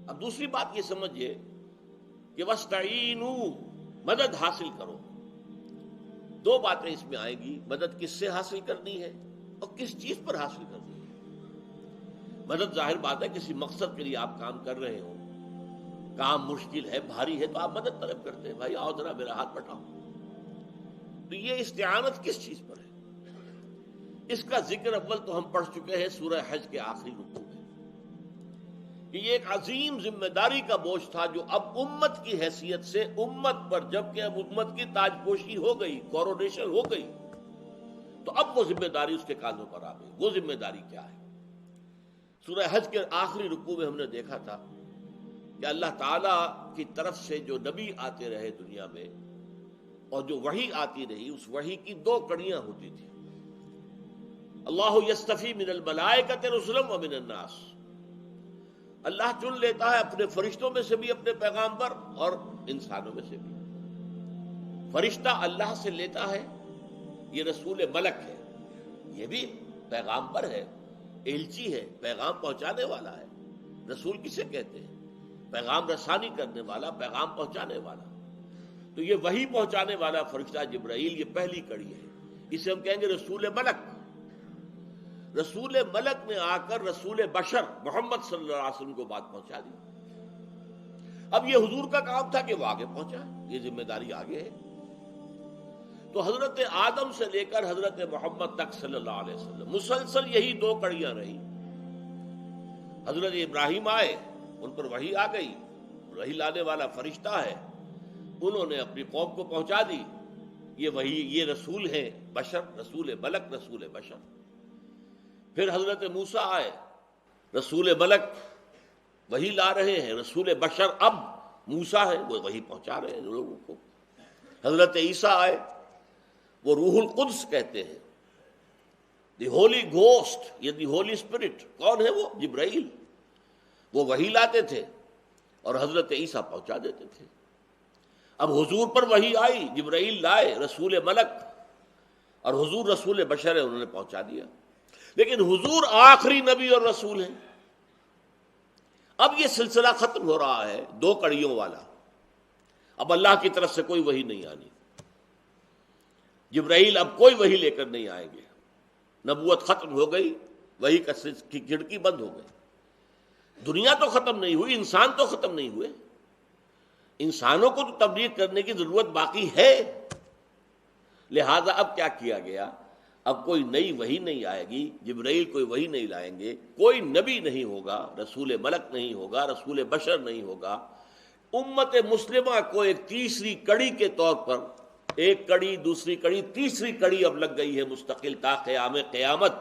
اب دوسری بات یہ سمجھیے کہ وَاسْتَعِینُوا، مدد حاصل کرو. دو باتیں اس میں آئیں گی، مدد کس سے حاصل کرنی ہے اور کس چیز پر حاصل کرنی ہے. مدد ظاہر بات ہے کسی مقصد کے لیے آپ کام کر رہے ہو، کام مشکل ہے، بھاری ہے، تو آپ مدد طلب کرتے ہیں، بھائی آؤ ذرا میرا ہاتھ بٹاؤ. تو یہ استعانت کس چیز پر ہے؟ اس کا ذکر اول تو ہم پڑھ چکے ہیں سورہ حج کے آخری رکوع میں، کہ یہ ایک عظیم ذمہ داری کا بوجھ تھا جو اب امت کی حیثیت سے امت پر، جبکہ اب امت کی تاج پوشی ہو گئی، کورونیشن ہو گئی، تو اب وہ ذمہ داری اس کے کاندھوں پر آ گئی. وہ ذمہ داری کیا ہے؟ سورہ حج کے آخری رکوع میں ہم نے دیکھا تھا کہ اللہ تعالیٰ کی طرف سے جو نبی آتے رہے دنیا میں اور جو وحی آتی رہی، اس وحی کی دو کڑیاں ہوتی تھیں. اللہ یستفی من الملائکۃ رسلا ومن الناس، اللہ چن لیتا ہے اپنے فرشتوں میں سے بھی اپنے پیغامبر اور انسانوں میں سے بھی. فرشتہ اللہ سے لیتا ہے، یہ رسول ملک ہے، یہ بھی پیغامبر ہے، ایلچی ہے، پیغام پہنچانے والا ہے. رسول کسے کہتے ہیں؟ پیغام رسانی کرنے والا، پیغام پہنچانے والا. تو یہ وحی پہنچانے والا فرشتہ جبرائیل، یہ پہلی کڑی ہے، اسے ہم کہیں گے رسول ملک. رسول ملک نے آ کر رسول بشر محمد صلی اللہ علیہ وسلم کو بات پہنچا دی. اب یہ حضور کا کام تھا کہ وہ آگے پہنچا، یہ ذمہ داری آگے ہے. تو حضرت آدم سے لے کر حضرت محمد تک صلی اللہ علیہ وسلم مسلسل یہی دو کڑیاں رہی. حضرت ابراہیم آئے، ان پر وحی آ گئی، وحی لانے والا فرشتہ ہے، انہوں نے اپنی قوم کو پہنچا دی. یہ وحی، یہ رسول ہیں بشر، رسول ملک، رسول بشر. پھر حضرت موسیٰ آئے، رسول ملک، وحی لا رہے ہیں، رسول بشر اب موسیٰ ہے، وہ وحی پہنچا رہے ہیں لوگوں کو. حضرت عیسیٰ آئے، وہ روح القدس کہتے ہیں، دی ہولی گھوسٹ یا دی ہولی اسپرٹ. کون ہے وہ؟ جبرائیل. وہ وحی لاتے تھے اور حضرت عیسیٰ پہنچا دیتے تھے. اب حضور پر وحی آئی، جبرائیل لائے، رسول ملک، اور حضور رسول بشر ہے، انہوں نے پہنچا دیا. لیکن حضور آخری نبی اور رسول ہیں. اب یہ سلسلہ ختم ہو رہا ہے دو کڑیوں والا. اب اللہ کی طرف سے کوئی وحی نہیں آنی، جبرائیل اب کوئی وحی لے کر نہیں آئیں گے. نبوت ختم ہو گئی، وحی کی کھڑکی بند ہو گئی. دنیا تو ختم نہیں ہوئی، انسان تو ختم نہیں ہوئے. انسانوں کو تو تبلیغ کرنے کی ضرورت باقی ہے. لہذا اب کیا کیا گیا؟ اب کوئی نئی وحی نہیں آئے گی، جبرائیل کوئی وحی نہیں لائیں گے، کوئی نبی نہیں ہوگا، رسول ملک نہیں ہوگا، رسول بشر نہیں ہوگا. امت مسلمہ کو ایک تیسری کڑی کے طور پر، ایک کڑی، دوسری کڑی، تیسری کڑی اب لگ گئی ہے مستقل تا قیام قیامت.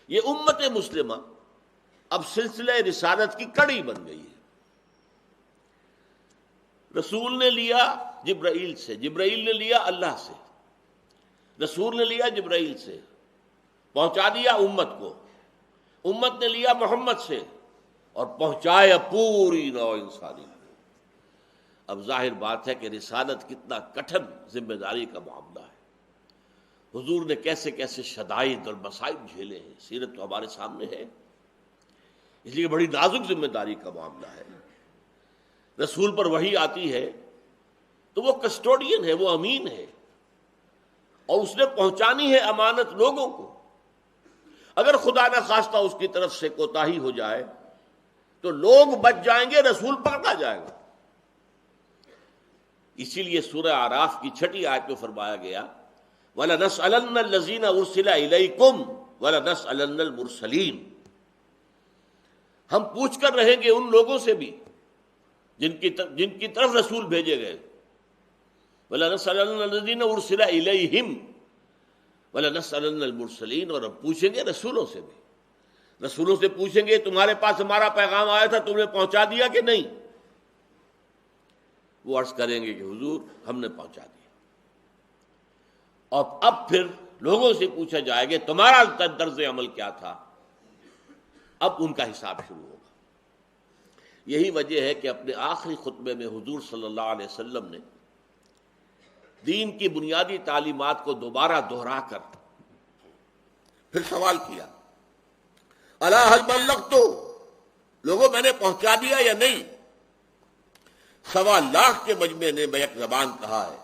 یہ امت مسلمہ اب سلسلہ رسالت کی کڑی بن گئی ہے. رسول نے لیا جبرائیل سے، جبرائیل نے لیا اللہ سے، رسول نے لیا جبرائیل سے، پہنچا دیا امت کو، امت نے لیا محمد سے اور پہنچایا پوری نوع انسانی کو. اب ظاہر بات ہے کہ رسالت کتنا کٹھن ذمہ داری کا معاملہ ہے. حضور نے کیسے کیسے شدائد اور مصائب جھیلے ہیں، سیرت تو ہمارے سامنے ہے. اس لیے بڑی نازک ذمہ داری کا معاملہ ہے. رسول پر وحی آتی ہے تو وہ کسٹوڈین ہے، وہ امین ہے، اور اس نے پہنچانی ہے امانت لوگوں کو. اگر خدا نہ خواستہ اس کی طرف سے کوتاہی ہو جائے تو لوگ بچ جائیں گے، رسول پکڑا جائے گا. اسی لیے سورہ اعراف کی 6 آیت میں فرمایا گیا وَلَنَسْأَلَنَّ الَّذِينَ أُرْسِلَ إِلَيْكُمْ وَلَنَسْأَلَنَّ الْمُرْسَلِينَ. ہم پوچھ کر رہیں گے ان لوگوں سے بھی جن کی طرف رسول بھیجے گئے. وَلَنَسْأَلَنَّ الَّذِينَ أُرْسِلَ إِلَيْهِمْ وَلَنَسْأَلَنَّ الْمُرْسَلِينَ. اور ہم پوچھیں گے رسولوں سے بھی، رسولوں سے پوچھیں گے تمہارے پاس ہمارا پیغام آیا تھا، تم نے پہنچا دیا کہ نہیں؟ وہ عرض کریں گے کہ حضور ہم نے پہنچا دیا. اور اب پھر لوگوں سے پوچھا جائے گا تمہارا طرز عمل کیا تھا. اب ان کا حساب شروع ہوگا. یہی وجہ ہے کہ اپنے آخری خطبے میں حضور صلی اللہ علیہ وسلم نے دین کی بنیادی تعلیمات کو دوبارہ دہرا کر پھر سوال کیا الا هل بلغت؟ لوگوں میں نے پہنچا دیا یا نہیں؟ 1.25 لاکھ کے مجمع نے بیک زبان کہا ہے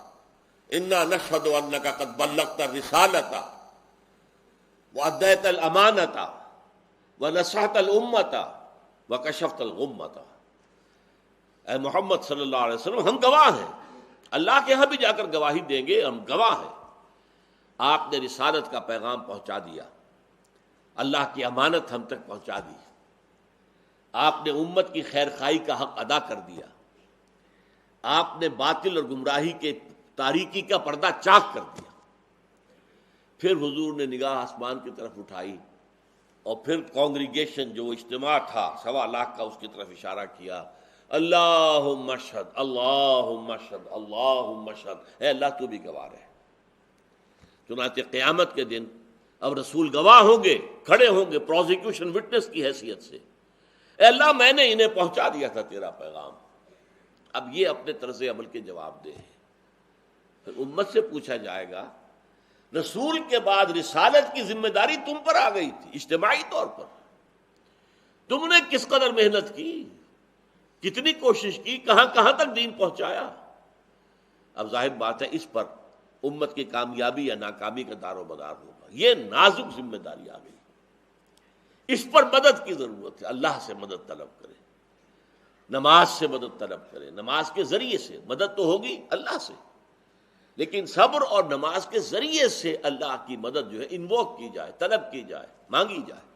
انا نشہد انک قد بلغت الرسالۃ وادیت الامانۃ ونصحت الامۃ وکشفت الغمۃ۔ اے محمد صلی اللہ علیہ وسلم، ہم گواہ ہیں، اللہ کے ہاں بھی جا کر گواہی دیں گے، ہم گواہ ہیں، آپ نے رسالت کا پیغام پہنچا دیا، اللہ کی امانت ہم تک پہنچا دی، آپ نے امت کی خیر خواہی کا حق ادا کر دیا، آپ نے باطل اور گمراہی کے تاریکی کا پردہ چاک کر دیا۔ پھر حضور نے نگاہ آسمان کی طرف اٹھائی اور پھر کانگریگیشن جو اجتماع تھا 1.25 لاکھ کا، اس کی طرف اشارہ کیا، اللہم اشہد اللہم اشہد اللہم اشہد، اے اللہ تو بھی گواہ رہے۔ چنانچہ قیامت کے دن اب رسول گواہ ہوں گے، کھڑے ہوں گے پروزیکیوشن وٹنس کی حیثیت سے، اے اللہ میں نے انہیں پہنچا دیا تھا تیرا پیغام، اب یہ اپنے طرز عمل کے جواب دے۔ پھر امت سے پوچھا جائے گا رسول کے بعد رسالت کی ذمہ داری تم پر آ گئی تھی اجتماعی طور پر، تم نے کس قدر محنت کی، کتنی کوشش کی، کہاں کہاں تک دین پہنچایا۔ اب ظاہر بات ہے اس پر امت کی کامیابی یا ناکامی کا دار و مدار ہوگا، یہ نازک ذمہ داری آ گئی، اس پر مدد کی ضرورت ہے۔ اللہ سے مدد طلب کرے، نماز سے مدد طلب کرے، نماز کے ذریعے سے مدد تو ہوگی اللہ سے، لیکن صبر اور نماز کے ذریعے سے اللہ کی مدد جو ہے انووک کی جائے، طلب کی جائے، مانگی جائے۔